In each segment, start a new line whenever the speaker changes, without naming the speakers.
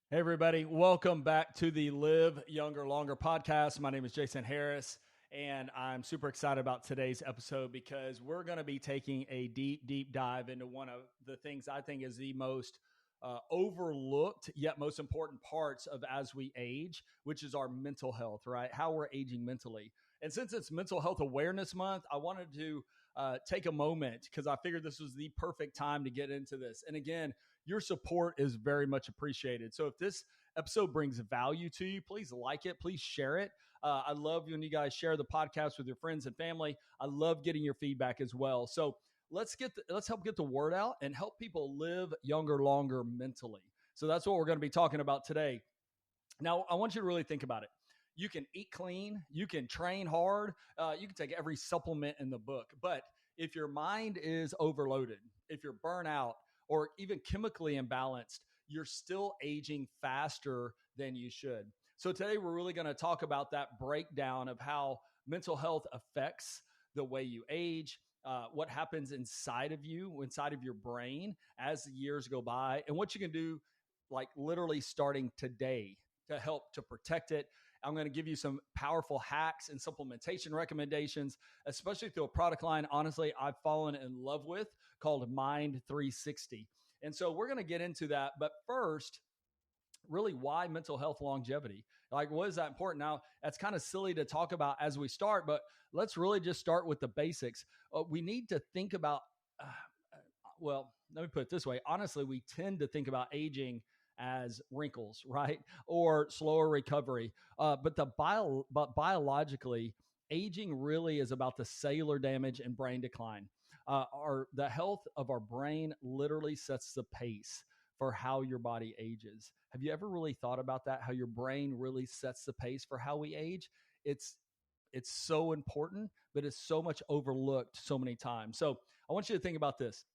Hey, everybody. Welcome back to the Live Younger, Longer podcast. My name is Jason Harris, and I'm super excited about today's episode because we're going to be taking a deep dive into one of the things I think is the most overlooked yet most important parts of as we age, which is our mental health, right? How we're aging mentally. And since it's Mental Health Awareness Month, I wanted to take a moment because I figured this was the perfect time to get into this. And again, your support is very much appreciated. So if this episode brings value to you, please like it, please share it. I love when you guys share the podcast with your friends and family. I love getting your feedback as well. So let's help get the word out and help people live younger, longer mentally. So that's what we're going to be talking about today. Now, I want you to really think about it. You can eat clean, you can train hard, you can take every supplement in the book. But if your mind is overloaded, if you're burnt out, or even chemically imbalanced, you're still aging faster than you should. So today we're really going to talk about that breakdown of how mental health affects the way you age, what happens inside of you, inside of your brain as the years go by, and what you can do like literally starting today to help to protect it. I'm going to give you some powerful hacks and supplementation recommendations, especially through a product line, honestly, I've fallen in love with called MYND 360. And so we're going to get into that. But first, really, why mental health longevity? Like, what is that important? Now, that's kind of silly to talk about as we start, but let's really just start with the basics. We need to think about, well, let me put it this way. Honestly, we tend to think about aging as wrinkles, right? Or slower recovery. But biologically, aging really is about the cellular damage and brain decline. The health of our brain literally sets the pace for how your body ages. Have you ever really thought about that? How your brain really sets the pace for how we age? It's it's so important, but it's so much overlooked so many times. So I want you to think about this.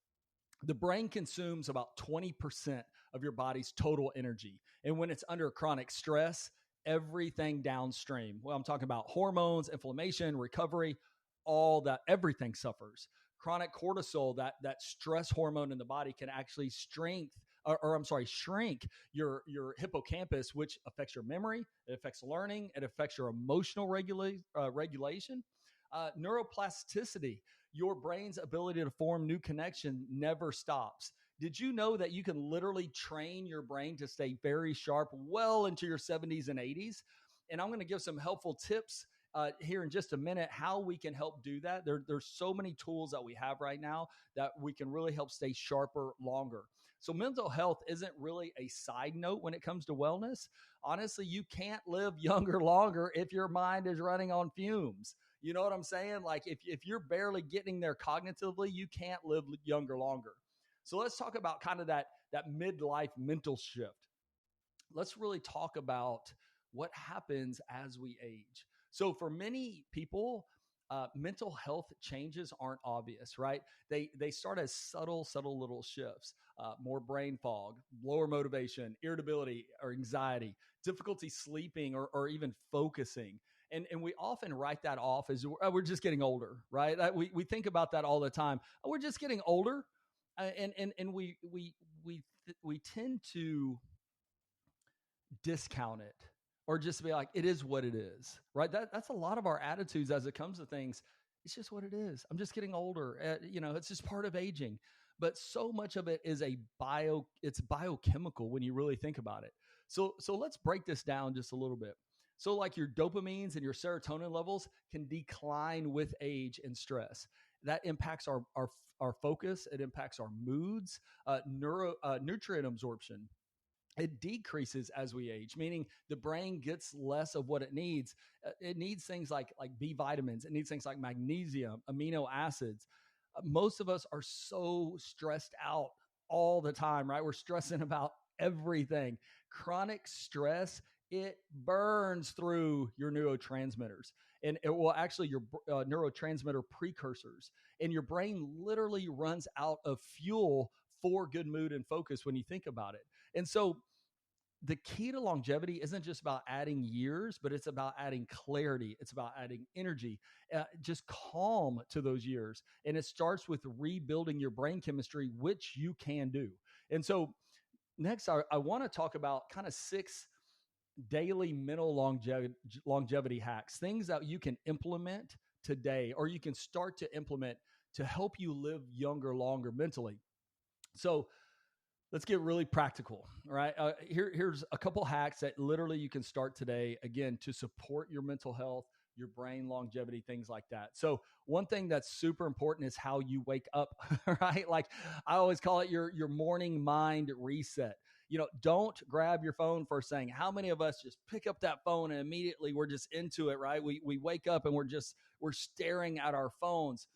The brain consumes about 20% of your body's total energy. And when it's under chronic stress, everything downstream, well, I'm talking about hormones, inflammation, recovery, all that, everything suffers. Chronic cortisol, that stress hormone in the body, can actually shrink your hippocampus, which affects your memory, it affects learning, it affects your emotional regulation. Neuroplasticity, your brain's ability to form new connection, never stops. Did you know that you can literally train your brain to stay very sharp well into your 70s and 80s? And I'm going to give some helpful tips here in just a minute how we can help do that. There's so many tools that we have right now that we can really help stay sharper longer. So mental health isn't really a side note when it comes to wellness. Honestly, you can't live younger longer if your mind is running on fumes. You know what I'm saying? Like if you're barely getting there cognitively, you can't live younger longer. So let's talk about kind of that midlife mental shift. Let's really talk about what happens as we age. So for many people, mental health changes aren't obvious, right? They start as subtle little shifts: more brain fog, lower motivation, irritability or anxiety, difficulty sleeping or even focusing. And we often write that off as we're just getting older, right? We think about that all the time. Oh, we're just getting older, and we tend to discount it or just be like, it is what it is, right? That's a lot of our attitudes as it comes to things. It's just what it is. I'm just getting older. It's just part of aging. But so much of it is it's biochemical when you really think about it. So let's break this down just a little bit. So like your dopamines and your serotonin levels can decline with age and stress. That impacts our focus. It impacts our moods, nutrient absorption. It decreases as we age, meaning the brain gets less of what it needs. It needs things like B vitamins. It needs things like magnesium, amino acids. Most of us are so stressed out all the time, right? We're stressing about everything. Chronic stress, it burns through your neurotransmitters, and it will actually your neurotransmitter precursors, and your brain literally runs out of fuel for good mood and focus when you think about it. And so the key to longevity isn't just about adding years, but it's about adding clarity. It's about adding energy, just calm to those years. And it starts with rebuilding your brain chemistry, which you can do. And so Next, I want to talk about kind of 6 daily mental longevity hacks, things that you can implement today or you can start to implement to help you live younger, longer mentally. So let's get really practical. All right. Here's a couple hacks that literally you can start today, again, to support your mental health, your brain longevity, things like that. So one thing that's super important is how you wake up, right? Like I always call it your morning mind reset. Don't grab your phone first thing. How many of us just pick up that phone and immediately we're just into it, right? We wake up and we're staring at our phones.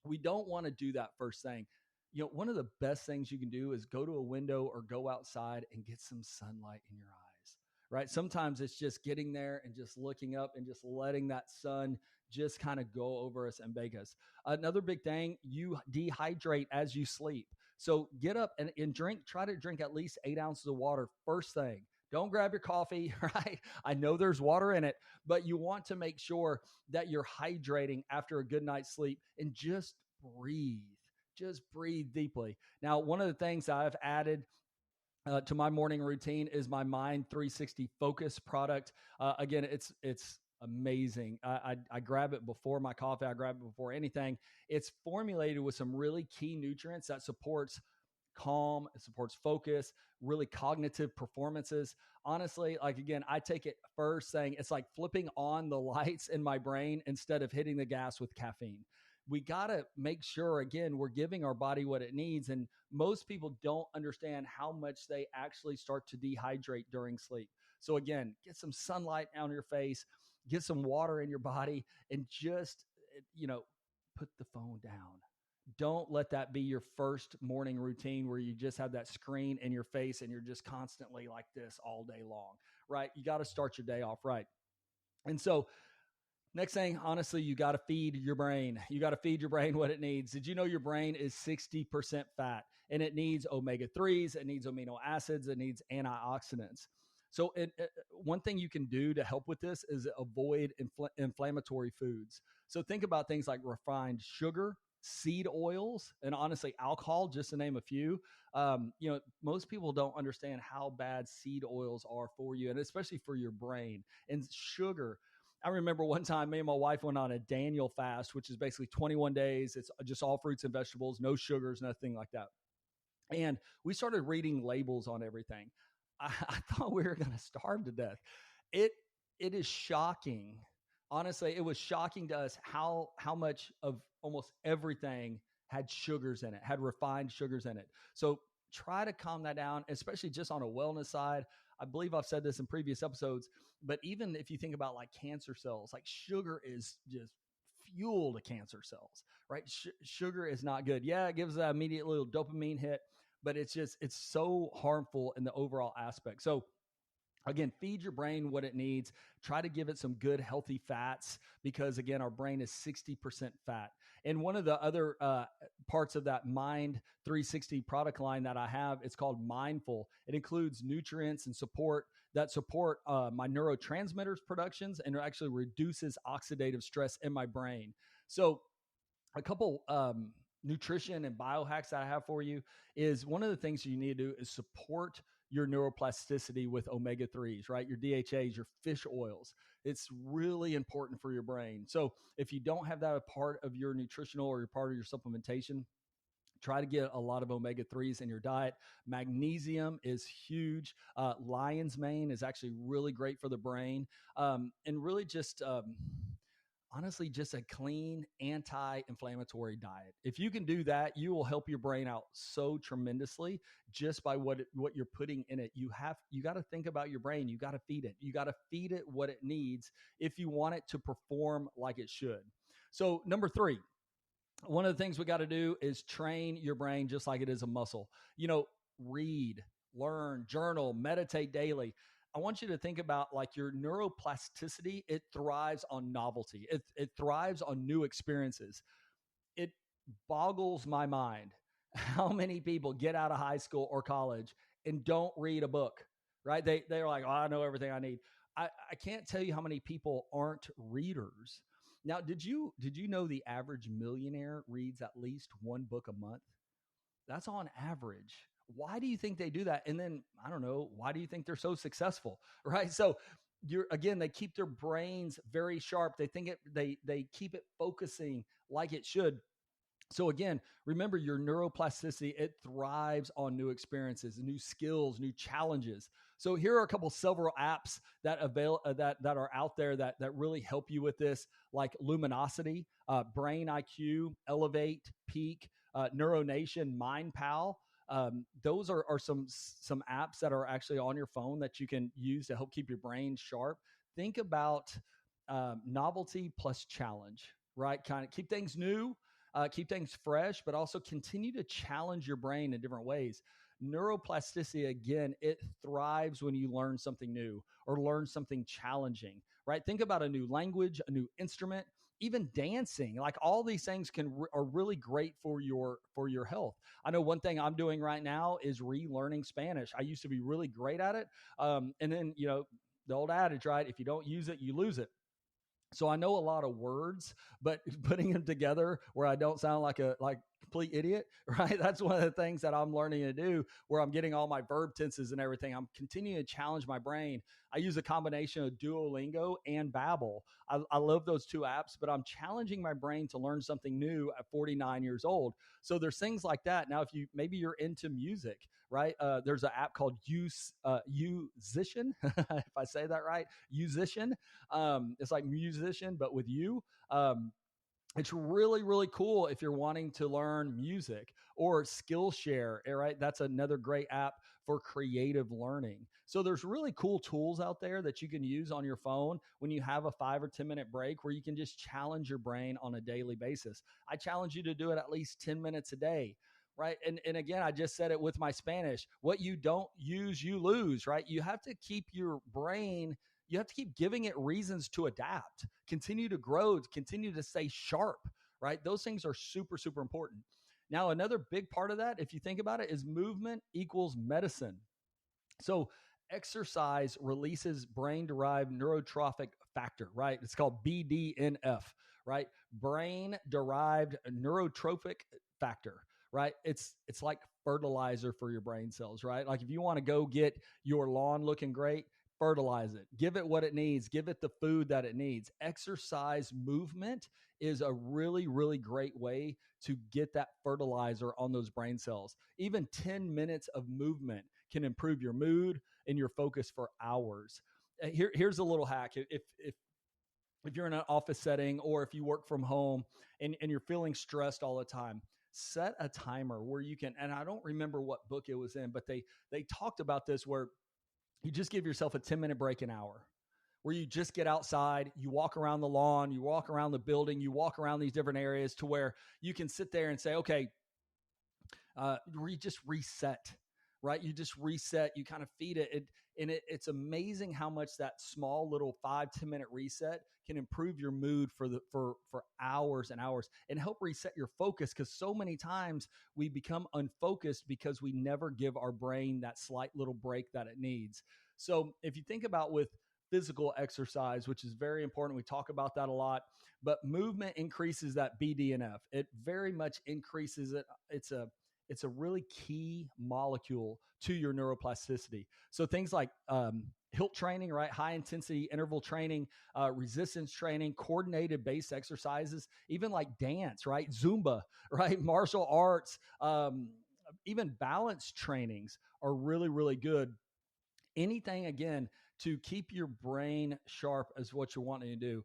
We don't want to do that first thing. One of the best things you can do is go to a window or go outside and get some sunlight in your eyes, right? Sometimes it's just getting there and just looking up and just letting that sun just kind of go over us and bake us. Another big thing, you dehydrate as you sleep. So get up and drink, try to drink at least 8 ounces of water first thing. Don't grab your coffee, right? I know there's water in it, but you want to make sure that you're hydrating after a good night's sleep and just breathe. Just breathe deeply. Now, one of the things I've added to my morning routine is my MYND 360 Focus product. Again, it's amazing. I grab it before my coffee. I grab it before anything. It's formulated with some really key nutrients that supports calm, it supports focus, really cognitive performances. Honestly, like again, I take it first thing. It's like flipping on the lights in my brain instead of hitting the gas with caffeine. We got to make sure, again, we're giving our body what it needs. And most people don't understand how much they actually start to dehydrate during sleep. So again, get some sunlight on your face, get some water in your body, and just, you know, put the phone down. Don't let that be your first morning routine where you just have that screen in your face and you're just constantly like this all day long, right? You got to start your day off right. And so, next thing, honestly, you got to feed your brain. You got to feed your brain what it needs. Did you know your brain is 60% fat and it needs omega 3s, it needs amino acids, it needs antioxidants. So, one thing you can do to help with this is avoid inflammatory foods. So, think about things like refined sugar, seed oils, and honestly, alcohol, just to name a few. Most people don't understand how bad seed oils are for you, and especially for your brain. And sugar, I remember one time me and my wife went on a Daniel fast, which is basically 21 days. It's just all fruits and vegetables, no sugars, nothing like that. And we started reading labels on everything. I thought we were going to starve to death. It it is shocking. Honestly, it was shocking to us how much of almost everything had sugars in it, had refined sugars in it. So try to calm that down, especially just on a wellness side. I believe I've said this in previous episodes, but even if you think about like cancer cells, like sugar is just fuel to cancer cells, right? Sugar is not good. Yeah, it gives that immediate little dopamine hit, but it's so harmful in the overall aspect. So again, feed your brain what it needs. Try to give it some good, healthy fats because, again, our brain is 60% fat. And one of the other parts of that MYND 360 product line that I have, it's called Mindful. It includes nutrients and support my neurotransmitters productions and it actually reduces oxidative stress in my brain. So a couple nutrition and biohacks that I have for you is one of the things you need to do is support your neuroplasticity with omega 3s, right? Your DHAs, your fish oils. It's really important for your brain. So if you don't have that a part of your nutritional or your part of your supplementation, try to get a lot of omega 3s in your diet. Magnesium is huge. Lion's mane is actually really great for the brain. And really just honestly just a clean anti-inflammatory diet. If you can do that, you will help your brain out so tremendously just by what you're putting in it. You got to think about your brain. You got to feed it. You got to feed it what it needs if you want it to perform like it should. So number 3, one of the things we got to do is train your brain just like it is a muscle. Read, learn, journal, meditate daily. I want you to think about like your neuroplasticity. It thrives on novelty. It thrives on new experiences. It boggles my mind how many people get out of high school or college and don't read a book, right? They're like, oh, I know everything I need. I can't tell you how many people aren't readers. Now, did you know the average millionaire reads at least one book a month? That's on average. Why do you think they do that? And then, I don't know, why do you think they're so successful? Right? So again, they keep their brains very sharp. They think they keep it focusing like it should. So again, remember your neuroplasticity, it thrives on new experiences, new skills, new challenges. So here are a couple several apps that that are out there that really help you with this, like Luminosity, Brain IQ, Elevate, Peak, Neuronation, MindPal. Those are some apps that are actually on your phone that you can use to help keep your brain sharp. Think about novelty plus challenge, right? Kind of keep things new, keep things fresh, but also continue to challenge your brain in different ways. Neuroplasticity, again, it thrives when you learn something new or learn something challenging, right? Think about a new language, a new instrument, even dancing. Like all these things are really great for your health. I know one thing I'm doing right now is relearning Spanish. I used to be really great at it, and then the old adage, right? If you don't use it, you lose it. So I know a lot of words, but putting them together where I don't sound like a complete idiot, right? That's one of the things that I'm learning to do, where I'm getting all my verb tenses and everything. I'm continuing to challenge my brain. I use a combination of Duolingo and Babbel. I love those two apps, but I'm challenging my brain to learn something new at 49 years old. So there's things like that. Now, if maybe you're into music, right? There's an app called Musician, if I say that right, Musician. It's like musician, but with you. It's really, really cool if you're wanting to learn music, or Skillshare, right? That's another great app for creative learning. So there's really cool tools out there that you can use on your phone when you have a 5 or 10 minute break, where you can just challenge your brain on a daily basis. I challenge you to do it at least 10 minutes a day. Right. And again, I just said it with my Spanish. What you don't use, you lose, right? You have to keep your brain, you have to keep giving it reasons to adapt, continue to grow, continue to stay sharp, right? Those things are super, super important. Now, another big part of that, if you think about it, is movement equals medicine. So exercise releases brain-derived neurotrophic factor, right? It's called BDNF, right? Brain-derived neurotrophic factor, right? It's like fertilizer for your brain cells, right? Like if you want to go get your lawn looking great, fertilize it, give it what it needs, give it the food that it needs. Exercise movement is a really, really great way to get that fertilizer on those brain cells. Even 10 minutes of movement can improve your mood and your focus for hours. Here's a little hack. If you're in an office setting, or if you work from home and you're feeling stressed all the time, set a timer where you can, and I don't remember what book it was in, but they talked about this, where you just give yourself a 10-minute break an hour, where you just get outside, you walk around the lawn, you walk around the building, you walk around these different areas, to where you can sit there and say, okay, we just reset, right? You just reset, you kind of feed it. It's amazing how much that small little 5-10 minute reset can improve your mood for hours and hours, and help reset your focus. Because so many times we become unfocused because we never give our brain that slight little break that it needs. So if you think about with physical exercise, which is very important, we talk about that a lot, but movement increases that BDNF. It very much increases it. It's a really key molecule to your neuroplasticity. So things like HIIT training, right? High intensity interval training, resistance training, coordinated based exercises, even like dance, right? Zumba, right? Martial arts, even balance trainings are really, really good. Anything, again, to keep your brain sharp is what you're wanting to do.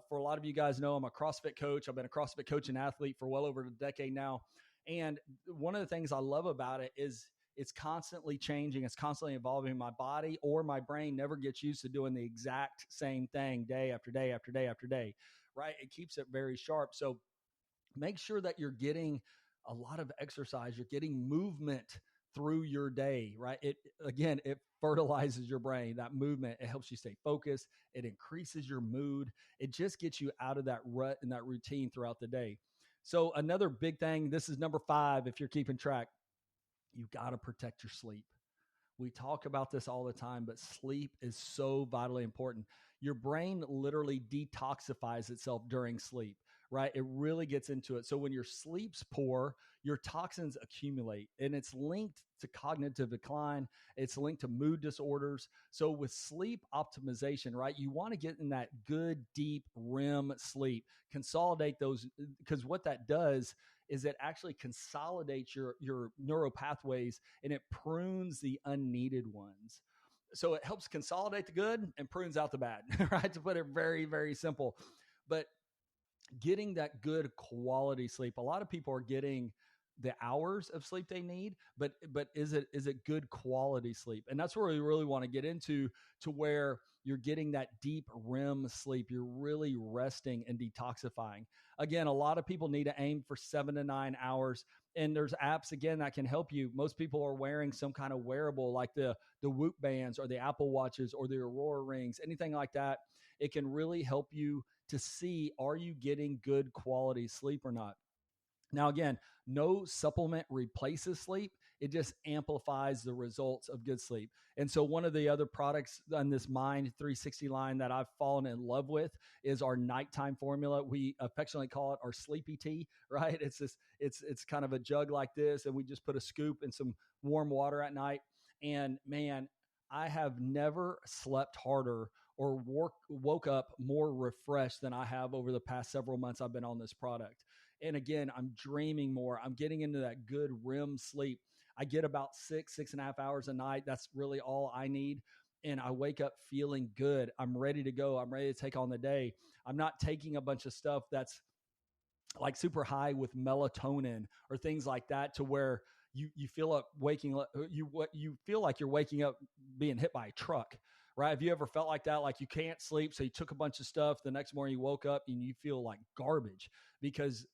For a lot of you guys know, I'm a CrossFit coach. I've been a CrossFit coach and athlete for well over a decade now. And one of the things I love about it is it's constantly changing. It's constantly evolving. My body or my brain never gets used to doing the exact same thing day after day after day after day, right? It keeps it very sharp. So make sure that you're getting a lot of exercise. You're getting movement through your day, right? It fertilizes your brain. That movement, it helps you stay focused. It increases your mood. It just gets you out of that rut and that routine throughout the day. So another big thing, this is number 5, if you're keeping track, you got to protect your sleep. We talk about this all the time, but sleep is so vitally important. Your brain literally detoxifies itself during sleep, right? It really gets into it. So when your sleep's poor, your toxins accumulate, and it's linked to cognitive decline. It's linked to mood disorders. So with sleep optimization, right, you want to get in that good, deep REM sleep, consolidate those, because what that does is it actually consolidates your neural pathways and it prunes the unneeded ones. So it helps consolidate the good and prunes out the bad, right? To put it very, very simple. But getting that good quality sleep, a lot of people are getting the hours of sleep they need, but is it good quality sleep? And that's where we really want to get into, to where you're getting that deep REM sleep. You're really resting and detoxifying. Again, a lot of people need to aim for 7 to 9 hours. And there's apps, again, that can help you. Most people are wearing some kind of wearable like the Whoop bands or the Apple Watches or the Aurora rings, anything like that. It can really help you to see, are you getting good quality sleep or not? Now, again, no supplement replaces sleep. It just amplifies the results of good sleep. And so one of the other products on this MYND 360 line that I've fallen in love with is our nighttime formula. We affectionately call it our sleepy tea, right? It's kind of a jug like this, and we just put a scoop in some warm water at night. And man, I have never slept harder or woke up more refreshed than I have over the past several months I've been on this product. And again, I'm dreaming more. I'm getting into that good REM sleep. I get about 6.5 hours a night. That's really all I need. And I wake up feeling good. I'm ready to go. I'm ready to take on the day. I'm not taking a bunch of stuff that's like super high with melatonin or things like that, to where you feel up waking up, you feel like you're waking up being hit by a truck, right? Have you ever felt like that? Like you can't sleep, so you took a bunch of stuff. The next morning you woke up and you feel like garbage because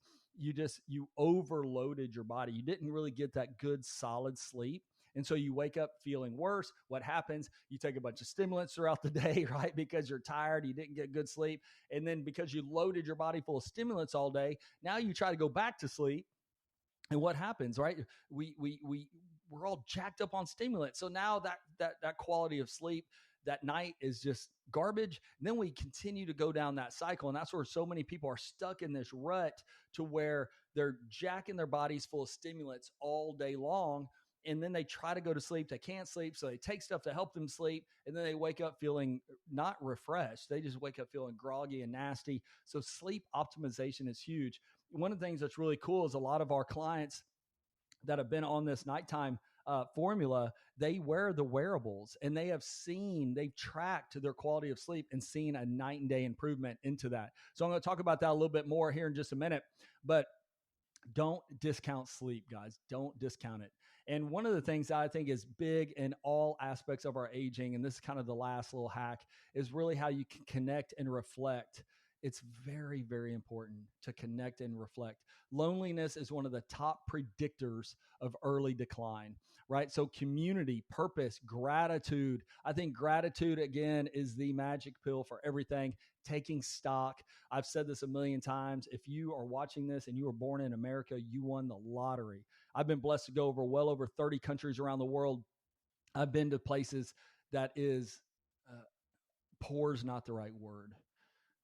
you overloaded your body. You didn't really get that good solid sleep. And so you wake up feeling worse. What happens? You take a bunch of stimulants throughout the day, right? Because you're tired, you didn't get good sleep. And then because you loaded your body full of stimulants all day, now you try to go back to sleep. And what happens, right? We're all jacked up on stimulants. So now that quality of sleep that night is just garbage. And then we continue to go down that cycle. And that's where so many people are stuck in this rut, to where they're jacking their bodies full of stimulants all day long. And then they try to go to sleep. They can't sleep. So they take stuff to help them sleep. And then they wake up feeling not refreshed. They just wake up feeling groggy and nasty. So sleep optimization is huge. One of the things that's really cool is a lot of our clients that have been on this nighttime formula, they wear the wearables, and they've tracked their quality of sleep and seen a night and day improvement into that. So I'm going to talk about that a little bit more here in just a minute, but don't discount sleep, guys. Don't discount it. And one of the things that I think is big in all aspects of our aging, and this is kind of the last little hack, is really how you can connect and reflect. It's very, very important to connect and reflect. Loneliness is one of the top predictors of early decline, right? So community, purpose, gratitude. I think gratitude, again, is the magic pill for everything. Taking stock. I've said this a million times. If you are watching this and you were born in America, you won the lottery. I've been blessed to go well over 30 countries around the world. I've been to places that is, poor is not the right word,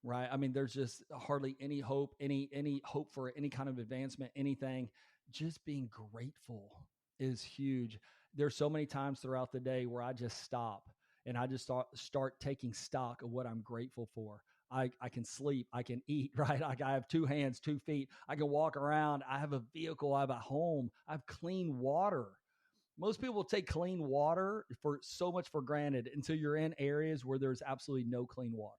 right? I mean, there's just hardly any hope, any hope for any kind of advancement, anything. Just being grateful is huge. There's so many times throughout the day where I just stop and I just start taking stock of what I'm grateful for. I can sleep, I can eat, right? I have 2 hands, 2 feet. I can walk around. I have a vehicle. I have a home. I have clean water. Most people take clean water for so much for granted until you're in areas where there's absolutely no clean water.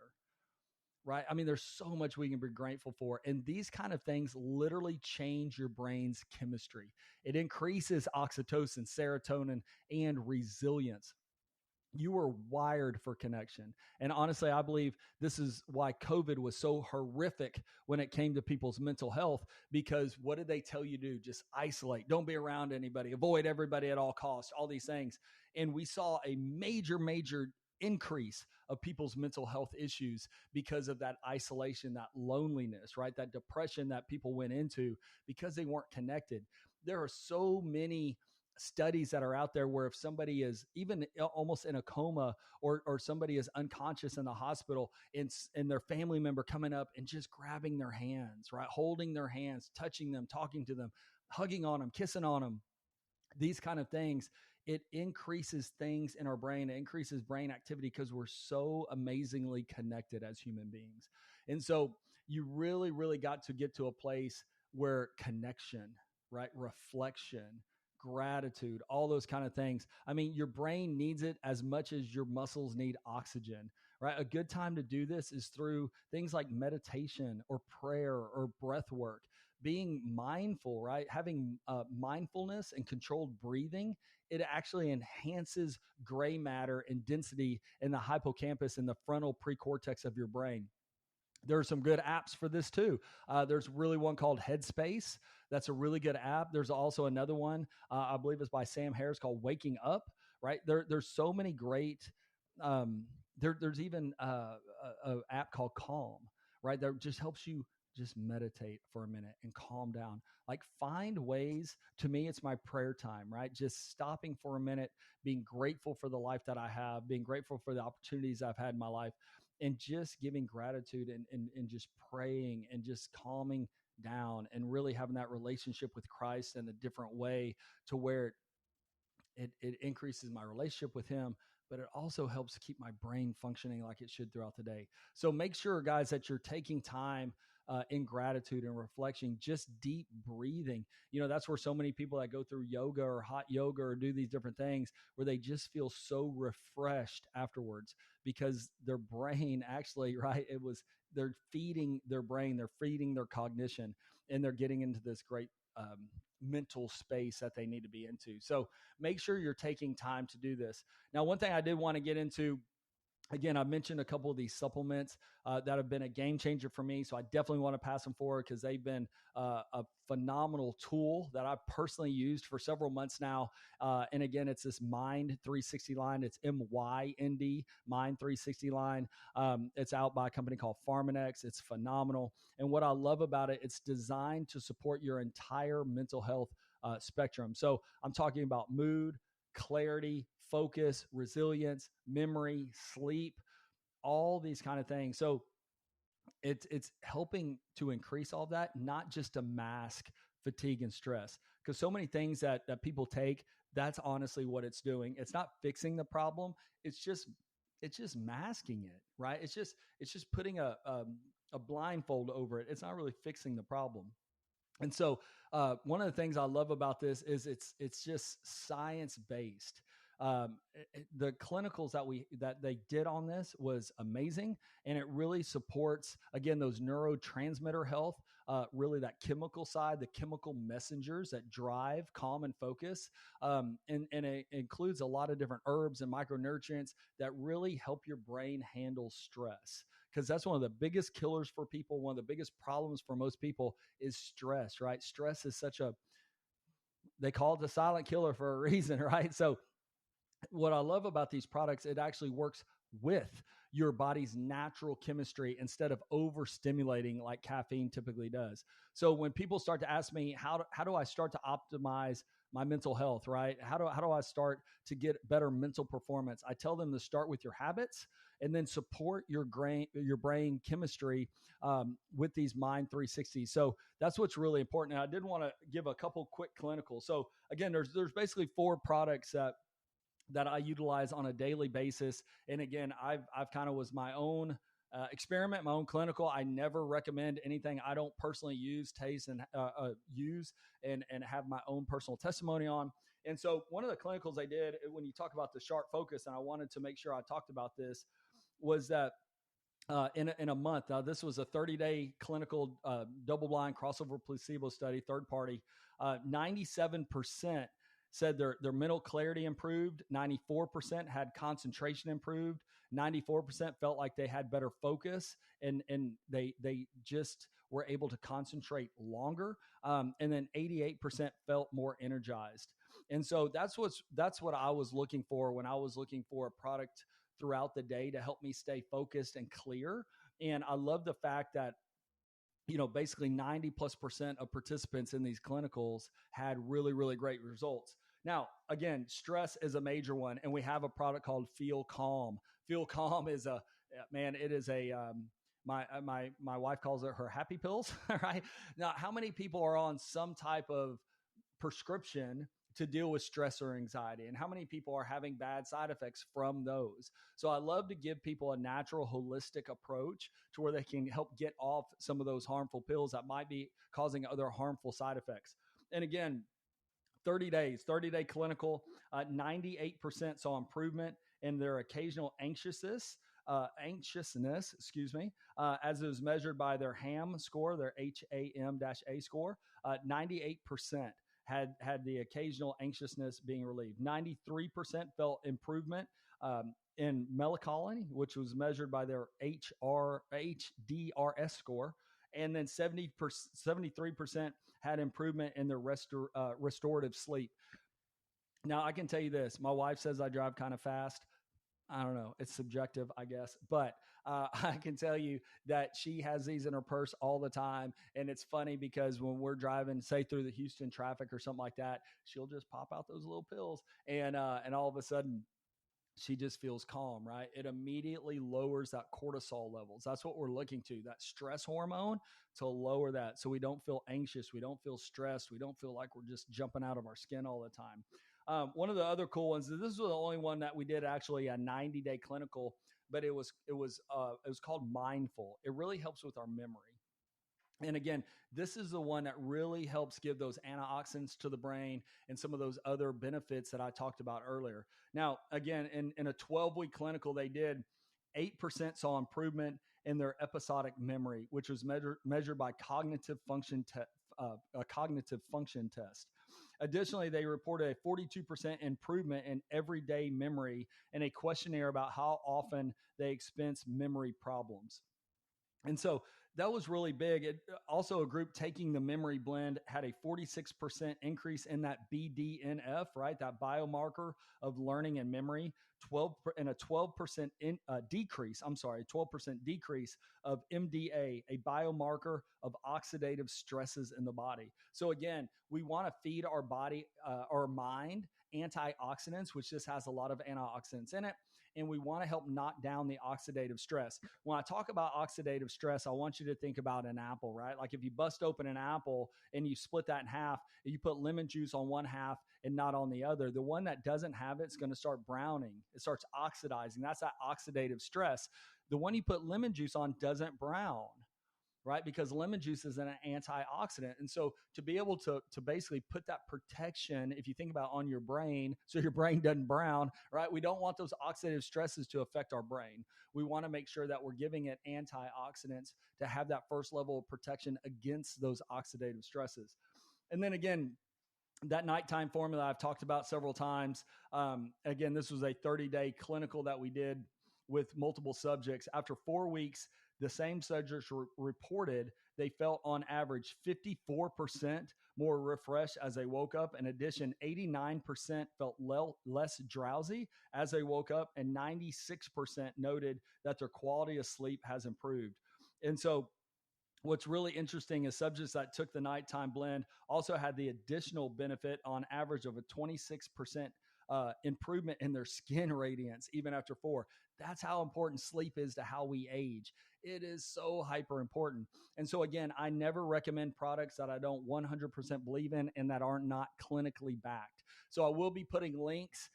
Right? I mean, there's so much we can be grateful for. And these kind of things literally change your brain's chemistry. It increases oxytocin, serotonin, and resilience. You were wired for connection. And honestly, I believe this is why COVID was so horrific when it came to people's mental health, because what did they tell you to do? Just isolate. Don't be around anybody. Avoid everybody at all costs, all these things. And we saw a major, major increase of people's mental health issues because of that isolation, that loneliness, right? That depression that people went into because they weren't connected. There are so many studies that are out there where if somebody is even almost in a coma, or somebody is unconscious in the hospital, and their family member coming up and just grabbing their hands, right, holding their hands, touching them, talking to them, hugging on them, kissing on them, these kind of things, it increases things in our brain. It increases brain activity because we're so amazingly connected as human beings. And so you really, really got to get to a place where connection, right, reflection, gratitude, all those kind of things. I mean, your brain needs it as much as your muscles need oxygen, right? A good time to do this is through things like meditation or prayer or breath work, being mindful, right? Having mindfulness and controlled breathing. It actually enhances gray matter and density in the hippocampus and the frontal precortex of your brain. There are some good apps for this too. There's really one called Headspace. That's a really good app. There's also another one, I believe it's by Sam Harris, called Waking Up, right? There's so many great, there's even a app called Calm, right? That just helps you just meditate for a minute and calm down. Like, find ways. To me, it's my prayer time, right? Just stopping for a minute, being grateful for the life that I have, being grateful for the opportunities I've had in my life, and just giving gratitude, and just praying and just calming down, and really having that relationship with Christ in a different way, to where it increases my relationship with him, but it also helps keep my brain functioning like it should throughout the day. So make sure, guys, that you're taking time in gratitude and reflection, just deep breathing. That's where so many people that go through yoga or hot yoga or do these different things, where they just feel so refreshed afterwards, because their brain actually, right, they're feeding their brain, they're feeding their cognition, and they're getting into this great mental space that they need to be into. So make sure you're taking time to do this. Now, one thing I did want to get into, again, I mentioned a couple of these supplements that have been a game changer for me. So I definitely want to pass them forward, because they've been a phenomenal tool that I've personally used for several months now. And again, it's this MYND 360 line. It's MYND, MYND 360 line. It's out by a company called Pharmanex. It's phenomenal. And what I love about it, it's designed to support your entire mental health spectrum. So I'm talking about mood, clarity, focus, resilience, memory, sleep, all these kind of things. So it's helping to increase all that, not just to mask fatigue and stress. Because so many things that people take, that's honestly what it's doing. It's not fixing the problem. It's just masking it, right? It's just putting a blindfold over it. It's not really fixing the problem. And so one of the things I love about this is it's just science based. The clinicals that they did on this was amazing, and it really supports, again, those neurotransmitter health, really that chemical side, the chemical messengers that drive calm and focus, and it includes a lot of different herbs and micronutrients that really help your brain handle stress. Because that's one of the biggest killers for people. One of the biggest problems for most people is stress, right? Stress is they call it the silent killer for a reason, right? So what I love about these products, it actually works with your body's natural chemistry instead of overstimulating like caffeine typically does. So when people start to ask me, how do I start to optimize my mental health, right? How do I start to get better mental performance? I tell them to start with your habits, and then support your brain chemistry with these MYND 360. So that's what's really important. And I did want to give a couple quick clinicals. So again, there's basically 4 products that I utilize on a daily basis. And again, I've kind of was my own experiment, my own clinical. I never recommend anything I don't personally use, taste, and use and have my own personal testimony on. And so one of the clinicals I did, when you talk about the sharp focus, and I wanted to make sure I talked about this, was that in a month, this was a 30-day clinical double-blind crossover placebo study, third party, 97% said their mental clarity improved. 94% had concentration improved. 94% felt like they had better focus, and they just were able to concentrate longer. And then 88% felt more energized. And so that's what I was looking for when I was looking for a product throughout the day to help me stay focused and clear. And I love the fact that basically 90+% of participants in these clinicals had really, really great results. Now, again, stress is a major one, and we have a product called Feel Calm. Feel Calm is a man. It is a my wife calls it her happy pills. Right now, how many people are on some type of prescription to deal with stress or anxiety, and how many people are having bad side effects from those? So I love to give people a natural holistic approach to where they can help get off some of those harmful pills that might be causing other harmful side effects. And again, 30 days, 30-day clinical, 98% saw improvement in their occasional anxiousness, as it was measured by their HAM score, their HAM-A score. 98% had the occasional anxiousness being relieved. 93% felt improvement in melancholy, which was measured by their HDRS score. And then 73% had improvement in their restorative sleep. Now, I can tell you this. My wife says I drive kind of fast. I don't know. It's subjective, I guess. But I can tell you that she has these in her purse all the time. And it's funny because when we're driving, say, through the Houston traffic or something like that, she'll just pop out those little pills. And all of a sudden, she just feels calm, right? It immediately lowers that cortisol levels. That's what we're looking to, that stress hormone, to lower that so we don't feel anxious, we don't feel stressed, we don't feel like we're just jumping out of our skin all the time. One of the other cool ones, this was the only one that we did actually a 90-day clinical, but it was called Mindful. It really helps with our memory. And again, this is the one that really helps give those antioxidants to the brain and some of those other benefits that I talked about earlier. Now, again, in a 12-week clinical, they did 8% saw improvement in their episodic memory, which was measured by cognitive function a cognitive function test. Additionally, they reported a 42% improvement in everyday memory in a questionnaire about how often they experience memory problems. And so that was really big. It also, a group taking the memory blend had a 46% increase in that BDNF, right? That biomarker of learning and memory, 12% decrease, 12% decrease of MDA, a biomarker of oxidative stresses in the body. So again, we want to feed our body, our mind, antioxidants, which just has a lot of antioxidants in it. And we want to help knock down the oxidative stress. When I talk about oxidative stress, I want you to think about an apple, right? Like if you bust open an apple and you split that in half, and you put lemon juice on one half and not on the other, the one that doesn't have it's going to start browning. It starts oxidizing. That's that oxidative stress. The one you put lemon juice on doesn't brown, right? Because lemon juice is an antioxidant. And so to be able to basically put that protection, if you think about on your brain, so your brain doesn't brown, right? We don't want those oxidative stresses to affect our brain. We want to make sure that we're giving it antioxidants to have that first level of protection against those oxidative stresses. And then again, that nighttime formula I've talked about several times. Again, this was a 30-day clinical that we did with multiple subjects. After 4 weeks, the same subjects reported they felt on average 54% more refreshed as they woke up. In addition, 89% felt less drowsy as they woke up, and 96% noted that their quality of sleep has improved. And so what's really interesting is subjects that took the nighttime blend also had the additional benefit on average of a 26% improvement in their skin radiance, even after 4. That's how important sleep is to how we age. It is so hyper important. And so again, I never recommend products that I don't 100% believe in and that are not clinically backed. So I will be putting links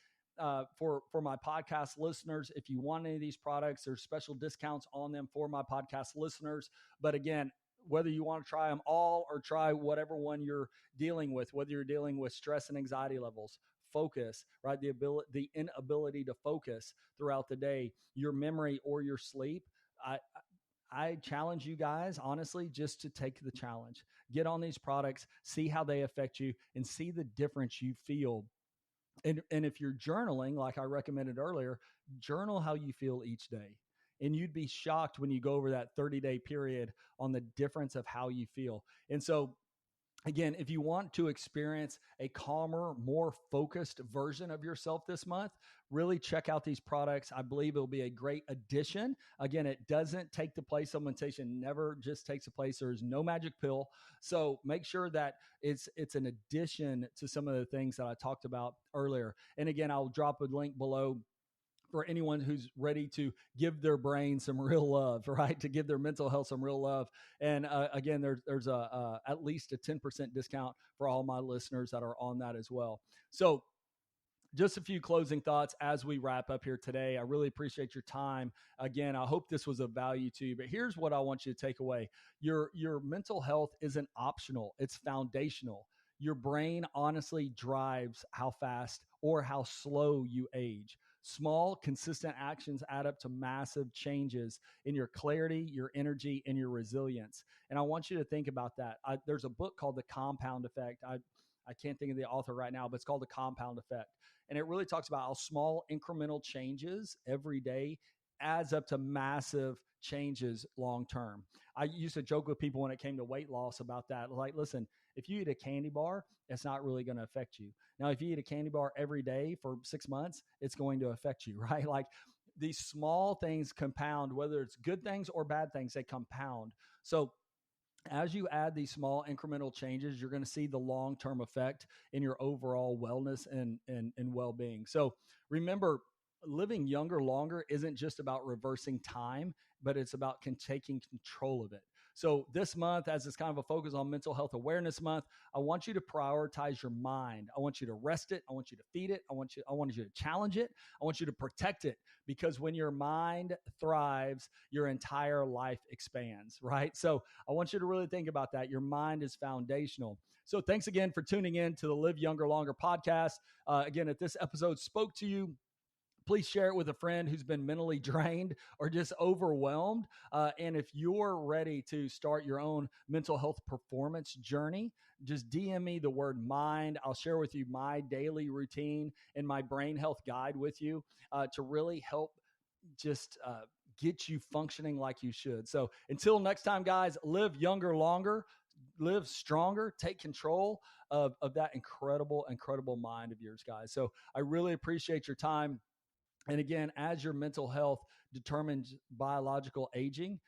for my podcast listeners. If you want any of these products, there's special discounts on them for my podcast listeners. But again, whether you want to try them all or try whatever one you're dealing with, whether you're dealing with stress and anxiety levels, focus, right? The inability to focus throughout the day, your memory or your sleep. I challenge you guys, honestly, just to take the challenge. Get on these products, see how they affect you, and see the difference you feel. And if you're journaling, like I recommended earlier, journal how you feel each day. And you'd be shocked when you go over that 30-day period on the difference of how you feel. And so Again, if you want to experience a calmer, more focused version of yourself this month, really check out these products. I believe it'll be a great addition. Again, it doesn't take the place of meditation, never just takes the place. There's no magic pill. So make sure that it's an addition to some of the things that I talked about earlier. And again, I'll drop a link below for anyone who's ready to give their brain some real love, right? To give their mental health some real love. And again, there's at least a 10% discount for all my listeners that are on that as well. So just a few closing thoughts as we wrap up here today. I really appreciate your time. Again, I hope this was of value to you, but here's what I want you to take away. Your mental health isn't optional. It's foundational. Your brain honestly drives how fast or how slow you age. Small, consistent actions add up to massive changes in your clarity, your energy, and your resilience. And I want you to think about that. There's a book called The Compound Effect. I can't think of the author right now, but it's called The Compound Effect. And it really talks about how small incremental changes every day adds up to massive changes long term. I used to joke with people when it came to weight loss about that. Like, listen, if you eat a candy bar, it's not really going to affect you. Now, if you eat a candy bar every day for 6 months, it's going to affect you, right? Like these small things compound, whether it's good things or bad things, they compound. So as you add these small incremental changes, you're going to see the long-term effect in your overall wellness and well-being. So remember, living younger longer isn't just about reversing time, but it's about taking control of it. So this month, as it's kind of a focus on mental health awareness month, I want you to prioritize your mind. I want you to rest it. I want you to feed it. I want you to challenge it. I want you to protect it, because when your mind thrives, your entire life expands, right? So I want you to really think about that. Your mind is foundational. So thanks again for tuning in to the Live Younger Longer podcast. Again, if this episode spoke to you, please share it with a friend who's been mentally drained or just overwhelmed. And if you're ready to start your own mental health performance journey, just DM me the word MYND. I'll share with you my daily routine and my brain health guide with you to really help just get you functioning like you should. So until next time, guys, live younger, longer, live stronger, take control of that incredible, incredible mind of yours, guys. So I really appreciate your time. And again, as your mental health determines biological aging,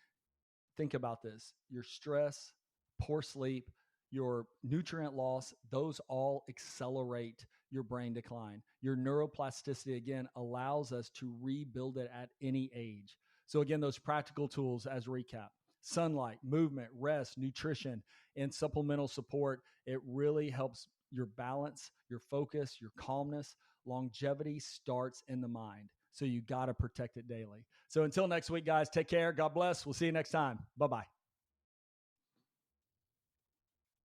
think about this. Your stress, poor sleep, your nutrient loss, those all accelerate your brain decline. Your neuroplasticity, again, allows us to rebuild it at any age. So again, those practical tools as recap: sunlight, movement, rest, nutrition, and supplemental support. It really helps your balance, your focus, your calmness. Longevity starts in the mind. So you got to protect it daily. So until next week, guys, take care. God bless. We'll see you next time. Bye-bye.